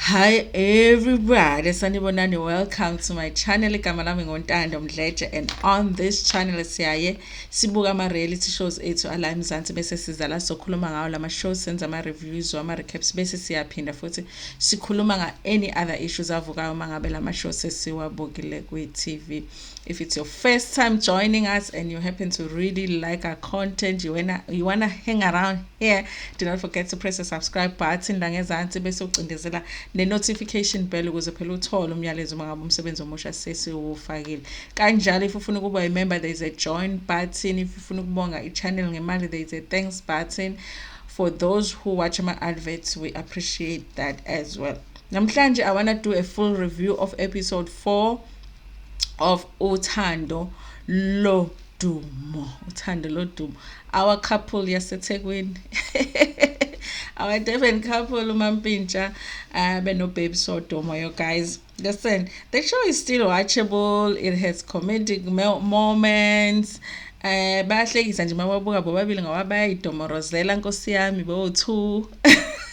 Hi everybody, sanibonani, welcome to my channel. Igama lami Ntando Mdletshe, and on this channel siyaye sibuka ama reality shows ethu ala eMzansi bese siza la sokhuluma ngawo lama shows, senza ama reviews ama recaps bese siyaphinda futhi sikhuluma nga any other issues avukayo mangabe lama shows sesiwabukile kwi TV. If it's your first time joining us and you happen to really like our content, you wanna hang around here, do not forget to press the subscribe button la ngezansi bese ucindezela ne notification bell ukuze phela uthole umyalezo mangabe umsebenzi omusha sesiwufakile. Kanjalo if ufuna ukuba remember, there is a join button. If ufuna ukubonga i-channel ngemali, there is a thanks button. For those who watch my adverts, we appreciate that as well. Namhlanje I want to do a full review of episode 4 of Uthando Lodumo. Uthando Lodumo. Our couple yaseThekwini. Our different couple, Umampintsha, no babe Sodomo, you guys. Listen, the show is still watchable. It has comedic moments. Bayahlekisa nje mababuka bobabili ngoba bayayidomorozela nkosi yami bo2.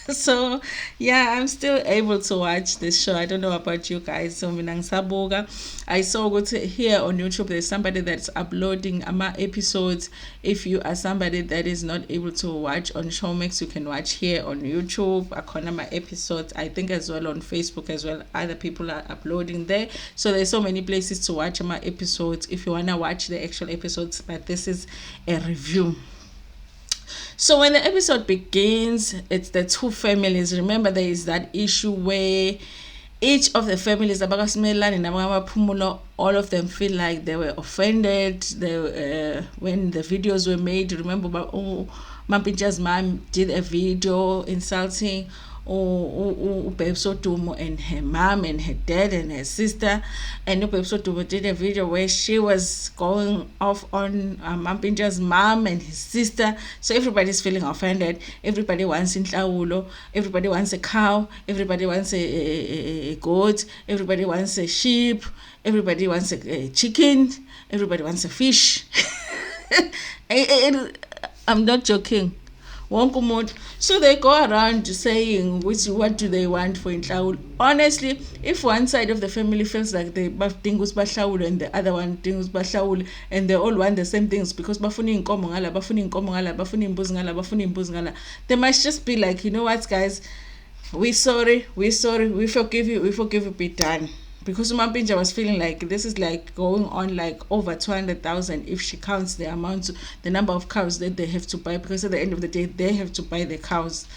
So yeah, I'm still able to watch this show. I don't know about you guys. So mina ngisabuka. I saw here on YouTube there's somebody that's uploading ama episodes. If you are somebody that is not able to watch on Showmax, you can watch here on YouTube. Akhona ma episodes, I think, as well on Facebook as well. Other people are uploading there. So there's so many places to watch my episodes if you wanna watch the actual episodes. But this is a review. So when the episode begins, it's the two families. Remember, there is that issue where each of the families, all of them feel like they were offended when the videos were made. Remember, Mampintsha's mom did a video insulting Babe Sodumo and her mom and her dad and her sister, and Babe Sodumo did a video where she was going off on Mampintsha's mom and his sister. So everybody's feeling offended. Everybody wants inhlawulo. Everybody wants a cow. Everybody wants a goat. Everybody wants a sheep. Everybody wants a chicken. Everybody wants a fish. I'm not joking. So they go around saying what do they want for inhlawulo. Honestly, if one side of the family feels like they think bahlawulo and the other one thinks bahlawulo, and they all want the same things because bafuna inkomo ngala, bafuna inkomo ngala, bafuna imbuzi ngala, bafuna imbuzi ngala, they must just be like, you know what, guys, we're sorry, we forgive you, be done. Because Mampintsha was feeling like this is like going on like over 200,000 if she counts the number of cows that they have to buy, because at the end of the day they have to buy the cows.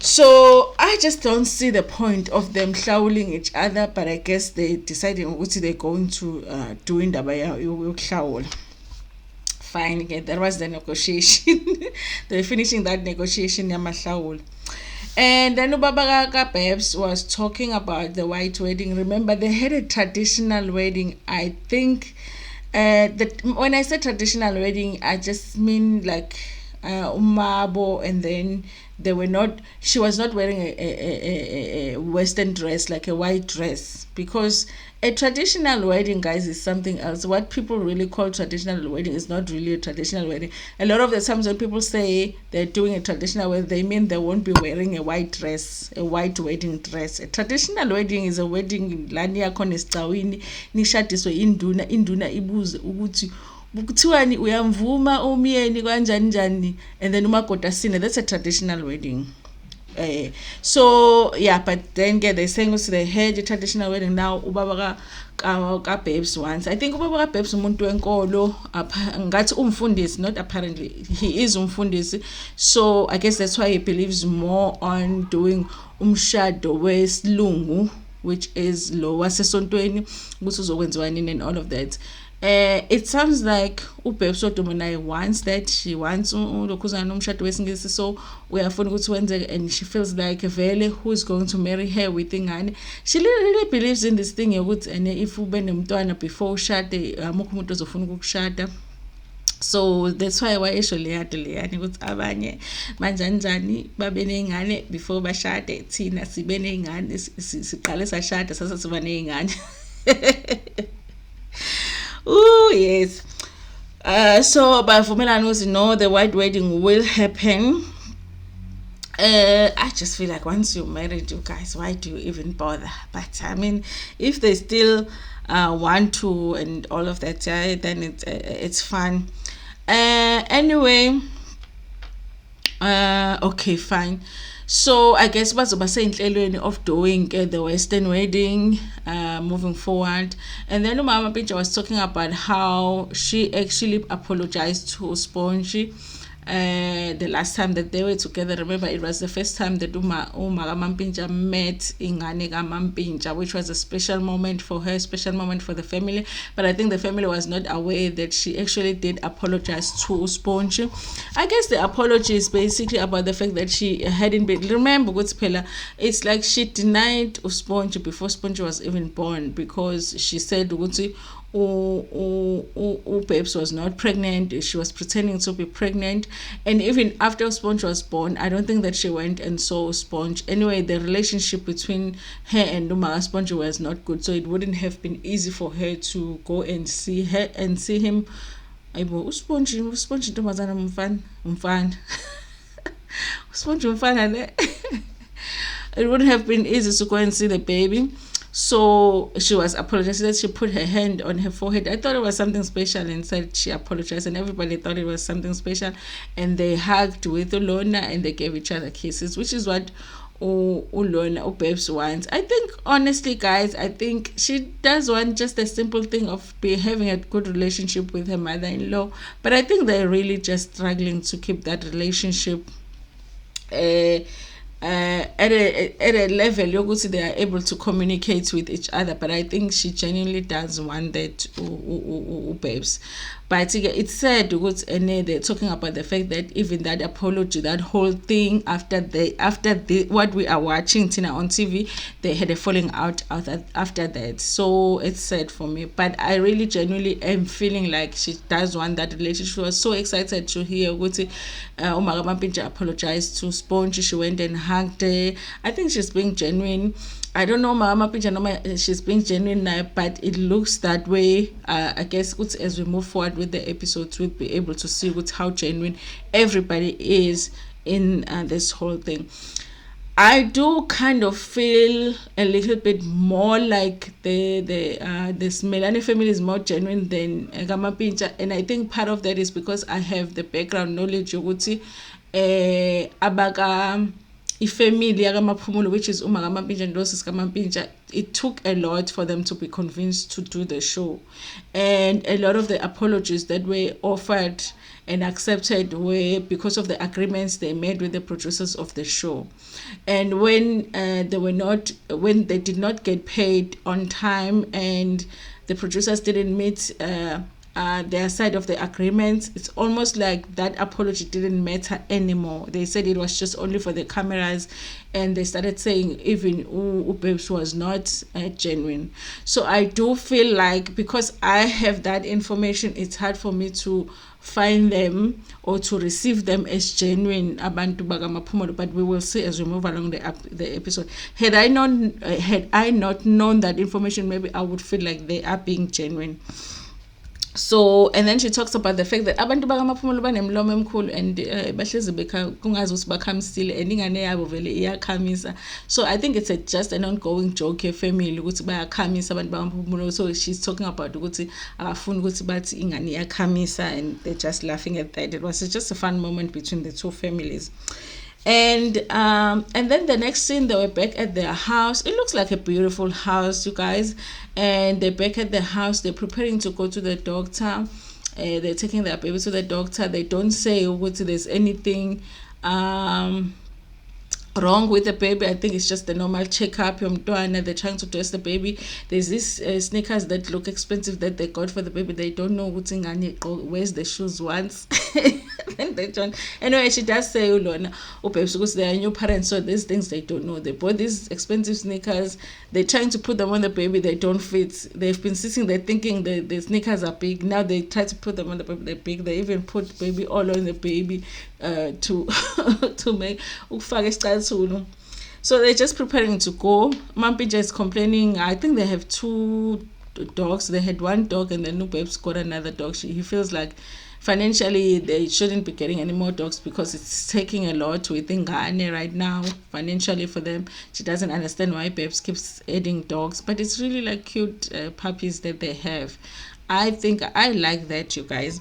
So I just don't see the point of them shouting each other, but I guess they decided what they're going to do in the fine. Okay, that was the negotiation. They're finishing that negotiation. And then Ubaba Babes was talking about the white wedding. Remember, they had a traditional wedding. I think that when I say traditional wedding, I just mean like umabo, and then she was not wearing a Western dress, like a white dress, because a traditional wedding, guys, is something else. What people really call traditional wedding is not really a traditional wedding. A lot of the times when people say they're doing a traditional wedding, they mean they won't be wearing a white dress, a white wedding dress. A traditional wedding is a wedding lani yakhona esicawini nishadiswe induna ibuze ukuthi kuthiwani uyamvuma umyeni kanjani njani, and then umakoti asine. That's a traditional wedding. So yeah, but then they're saying also they had a traditional wedding. Now ubaba ka Babes once, I think ubaba ka Babes umuntu wenkolo, ngathi umfundisi, not apparently he is umfundisi, so I guess that's why he believes more on doing umshado wesilungu, which is lo wasesontweni ukuthi uzokwenziwa nini and all of that. It sounds like uBabe Sodumo wants that. She wants lokhuzana nomshado wesingisi, so uyafuna ukuthi wenze, and she feels like vele who is going to marry her with ingane. She really believes in this thing yokuthi and if ube nemntwana before ushade amukho umuntu ozofuna ukukushada. So that's why esho leyani ukuthi abanye manjani babe neyingane before bashade, thina sibe neyingane siqale sashada sasa siba neyingane. Oh yes. So bavumelana ukuthi no, the white wedding will happen. I just feel like once you're married, you guys, why do you even bother? But I mean, if they still want to and all of that, yeah, then it's fun. Anyway, okay, fine. So I guess bazoba seyinhlelweni of doing the Western wedding, moving forward. And then Mama Pinja was talking about how she actually apologized to Spongy the last time that they were together. Remember, it was the first time that Uma Mampinja met Ingane Mampinja, which was a special moment for her, special moment for the family. But I think the family was not aware that she actually did apologize to Spongy. I guess the apology is basically about the fact that she hadn't been. Remember, it's like she denied Spongy before Spongy was even born, because she said Babes was not pregnant. She was pretending to be pregnant, and even after Sponge was born, I don't think that she went and saw Sponge. Anyway, the relationship between her and Umaga Sponge was not good, so it wouldn't have been easy for her to go and see him. Sponge ntombazana umfana Sponge umfana ne. It wouldn't have been easy to go and see the baby. So she was apologizing that she put her hand on her forehead. I thought it was something special and said she apologized, and everybody thought it was something special. And they hugged with Ulona and they gave each other kisses, which is what Ulona Babes wants. I think, honestly, guys, I think she does want just a simple thing of having a good relationship with her mother-in-law. But I think they're really just struggling to keep that relationship at a level yokuthi they are able to communicate with each other. But I think she genuinely does want that Babes. But it's sad and they're talking about the fact that even that apology, that whole thing, after what we are watching Tina on TV, they had a falling out after that. So it's sad for me, but I really genuinely am feeling like she does want that relationship. She was so excited to hear Umaga Mampinja apologized to Sponge. She went and hugged her. I think she's being genuine. I don't know, Mama Pinja, she's being genuine now, but it looks that way. I guess as we move forward with the episodes, we'll be able to see how genuine everybody is in this whole thing. I do kind of feel a little bit more like this Melanie family is more genuine than Gama Pinja, and I think part of that is because I have the background knowledge yokuthi abaga ifamily yakamaphumulo, which is Umaga Mampinja and Roses Kamampinja. It took a lot for them to be convinced to do the show, and a lot of the apologies that were offered and accepted were because of the agreements they made with the producers of the show. And when they did not get paid on time and the producers didn't meet their side of the agreement, it's almost like that apology didn't matter anymore. They said it was just only for the cameras, and they started saying even Babes was not genuine. So I do feel like, because I have that information, it's hard for me to find them or to receive them as genuine abantu bakamaphumulo. But we will see as we move along the episode. Had I not known that information, maybe I would feel like they are being genuine. So, and then she talks about the fact that abantu bakamaphumulo banemlomo emkhulu and bahlezi kungazi ukuthi bakhamisile and ingane yabo vele iyakhamisa. So I think it's just an ongoing joke family ukuthi bayakhamisa abantu bakamaphumulo. So she's talking about ukuthi akafuni ukuthi bathi ingane iyakhamisa, and they're just laughing at that. It was just a fun moment between the two families. And then the next scene, they were back at their house. It looks like a beautiful house, you guys. And they're back at the house. They're preparing to go to the doctor. They're taking their baby to the doctor. They don't say whether there's anything wrong with the baby. I think it's just the normal checkup. They're trying to dress the baby. There's these sneakers that look expensive that they got for the baby. They don't know where's the shoes once. And they don't. Anyway, she does say because they are new parents, so these things they don't know. They bought these expensive sneakers. They're trying to put them on the baby. They don't fit. They've been sitting there thinking the sneakers are big. Now they try to put them on the baby. They're big. They even put baby all on the baby to make so they're just preparing to go. Mampinja is complaining. I think they have two dogs. They had one dog and then Babes got another dog. He feels financially they shouldn't be getting any more dogs because it's taking a lot with Ngane right now financially for them. She doesn't understand why Babes keeps adding dogs, but it's really like cute puppies that they have. I think I like that, you guys.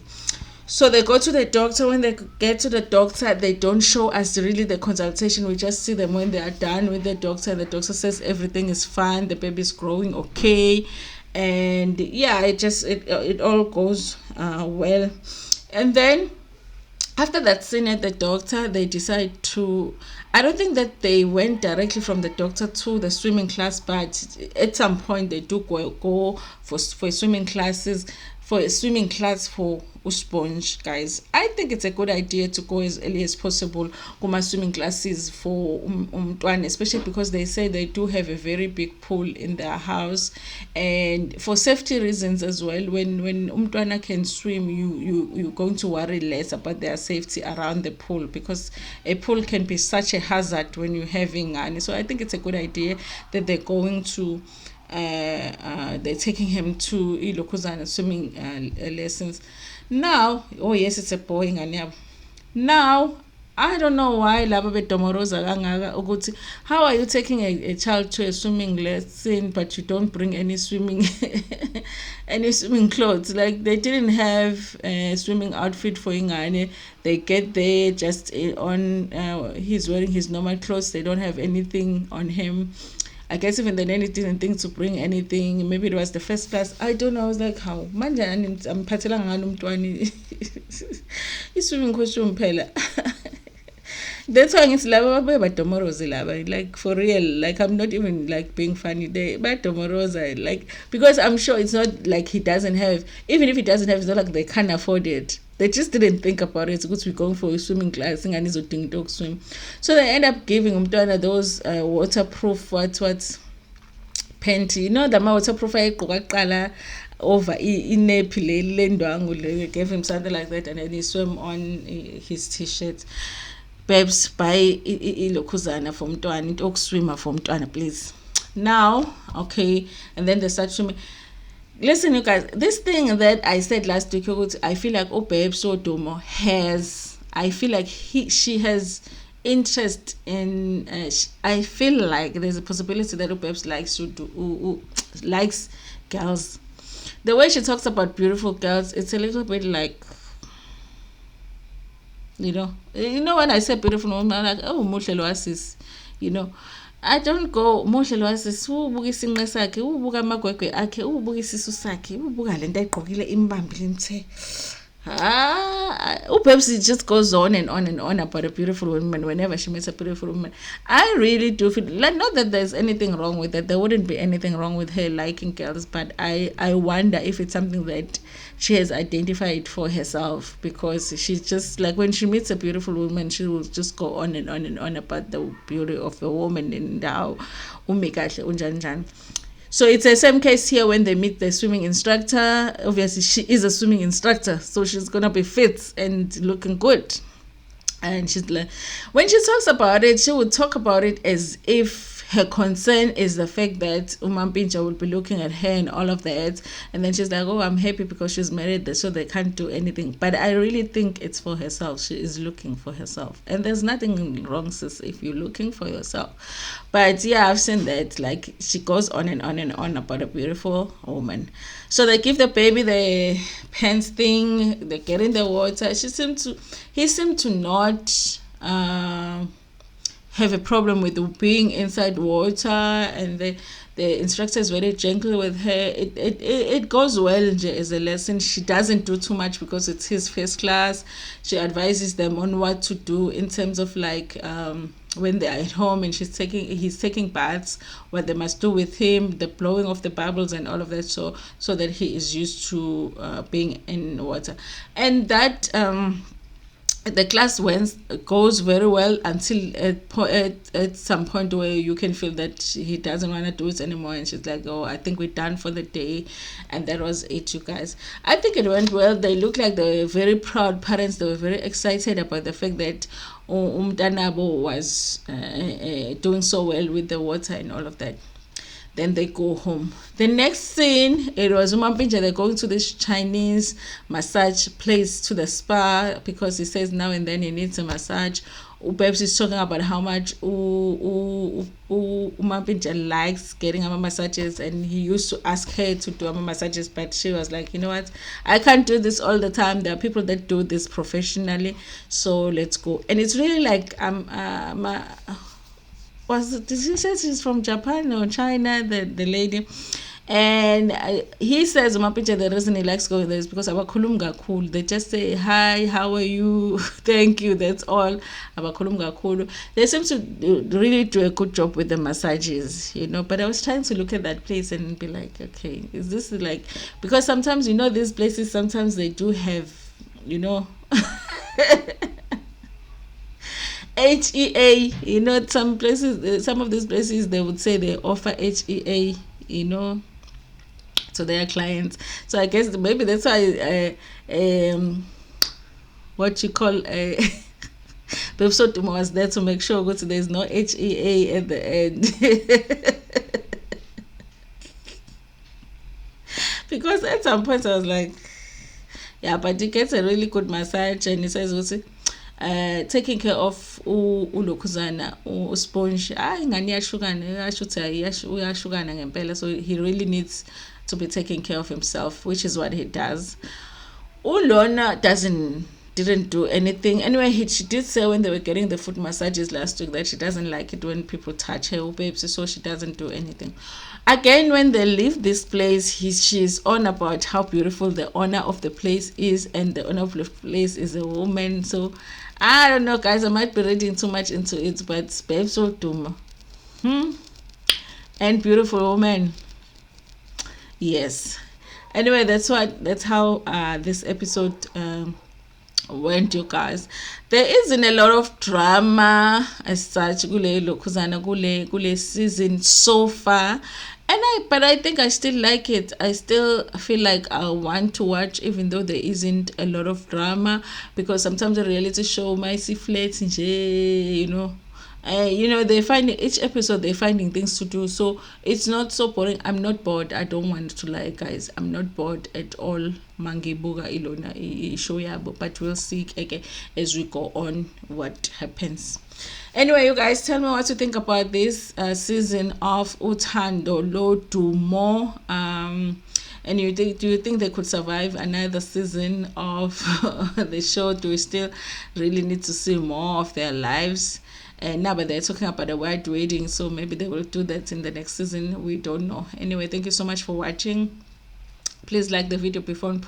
So they go to the doctor. When they get to the doctor, they don't show us really the consultation. We just see them when they are done with the doctor. The doctor says everything is fine. The baby is growing okay, and yeah, it all goes well. And then after that scene at the doctor, they decide to. I don't think that they went directly from the doctor to the swimming class, but at some point they do go for swimming classes, for a swimming class for Usponge, guys. I think it's a good idea to go as early as possible kuma swimming classes for umntwana, especially because they say they do have a very big pool in their house, and for safety reasons as well. When umntwana can swim, you're going to worry less about their safety around the pool, because a pool can be such a hazard when you're having and so I think it's a good idea that they're going to they're taking him to ilokuzana swimming lessons. Now, oh yes, it's a boy ngani. Now I don't know why laba bedomoroza kangaka ukuthi how are you taking a child to a swimming lesson but you don't bring any swimming any swimming clothes. Like they didn't have a swimming outfit for Ingane. They get there just on he's wearing his normal clothes. They don't have anything on him. I guess even the nanny didn't think to bring anything. Maybe it was the first class. I don't know. I was like, how? Manje I'm patela ngani umntwana swimming costume phela. That's why it's like for real. Like I'm not even like being funny. But Domorosa, like because I'm sure it's not like he doesn't have. Even if he doesn't have, it's not like they can't afford it. They just didn't think about it because we're going for a swimming class and he's a dog swim. So they end up giving umntwana those waterproof what panty. You know the waterproof over in gave him something like that, and then he swam on his t-shirt. Babes, buy ilokuzana for mntwana, dog swimmer for mntwana, please. Now, okay, and then they start swimming. Listen, you guys, this thing that I said last week, I feel like Babes Odomo has, I feel like she has interest in. I feel like there's a possibility that Babes likes girls. The way she talks about beautiful girls, it's a little bit like. You know when I say beautiful woman, I'm like, oh, Mdletshe Loasis, I don't go Mdletshe Loasis, ubuka isinqe sakhe, ubuka amagwegwe akhe, ubuka isisu sakhe, ubuka lento ayigqokile imbambile imthe. Babes just goes on and on and on about a beautiful woman whenever she meets a beautiful woman. I really do feel like, not that there's anything wrong with that. There wouldn't be anything wrong with her liking girls, but I wonder if it's something that she has identified for herself, because she's just like when she meets a beautiful woman, she will just go on and on and on about the beauty of the woman and how umikahle unjanjan. So it's the same case here when they meet the swimming instructor. Obviously, she is a swimming instructor, so she's going to be fit and looking good. And she's like, when she talks about it, she would talk about it as if her concern is the fact that Umampinja will be looking at her and all of that. And then she's like, oh, I'm happy because she's married, so they can't do anything. But I really think it's for herself. She is looking for herself. And there's nothing wrong, sis, if you're looking for yourself. But yeah, I've seen that. Like, she goes on and on and on about a beautiful woman. So they give the baby the pants thing. They get in the water. He seemed to not have a problem with being inside water, and the instructor is very gentle with her. It goes well as a lesson. She doesn't do too much because it's his first class. She advises them on what to do in terms of like when they're at home and he's taking baths, what they must do with him, the blowing of the bubbles and all of that, so that he is used to being in water. And that the class goes very well until at some point where you can feel that he doesn't want to do it anymore, and she's like, oh, I think we're done for the day. And that was it, you guys. I think it went well. They looked like they were very proud parents. They were very excited about the fact that Ntando was doing so well with the water and all of that. then they go home. The next scene, it was Umampinja, they're going to this Chinese massage place, to the spa, because he says now and then he needs a massage. Perhaps he's talking about how much Umampinja likes getting massages, and he used to ask her to do massages, but she was like, you know what, I can't do this all the time. There are people that do this professionally, so let's go. And it's really like did she say she's from Japan or China, the lady? And he says Umampinja, the reason he likes going there is because abakhulum kakhulu. They just say hi, how are you, thank you, that's all. Abakhulum kakhulu. They seem to really do a good job with the massages, you know. But I was trying to look at that place and be like, okay, is this like, because sometimes, you know, these places, sometimes they do have, you know, HEA, you know, some places, some of these places, they would say they offer HEA, you know, to their clients. So I guess maybe that's why what you call Uthando was there to make sure there's no HEA at the end. Because at some point I was like, yeah, but he gets a really good massage, and he says, taking care of ulokhuzana sponge ingani yahlukana uyahlukana ngempela, so he really needs to be taking care of himself, which is what he does. Ulona didn't do anything. Anyway, she did say when they were getting the foot massages last week that she doesn't like it when people touch her babes, so she doesn't do anything. Again, when they leave this place, she's on about how beautiful the owner of the place is, and the owner of the place is a woman. So I don't know, guys, I might be reading too much into it, but babes so dumb. And beautiful woman. Yes. Anyway, that's how this episode went, you guys. There isn't a lot of drama as such kule season so far, but I think I still like it. I still feel like I want to watch, even though there isn't a lot of drama, because sometimes a reality show might see flats and you know. They're finding each episode, they're finding things to do, so it's not so boring. I'm not bored. I don't want to lie, guys. I'm not bored at all. Mangibuga ilona show yabo, but we'll see again as we go on what happens. Anyway, you guys, tell me what you think about this season of Uthando Lodumo. And do you think they could survive another season of the show? Do we still really need to see more of their lives? And now, but they're talking about a wide wedding, so maybe they will do that in the next season. We don't know. Anyway, thank you so much for watching. Please like the video before and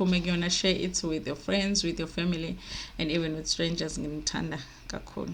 share it with your friends, with your family, and even with strangers. Ntando kakhulu.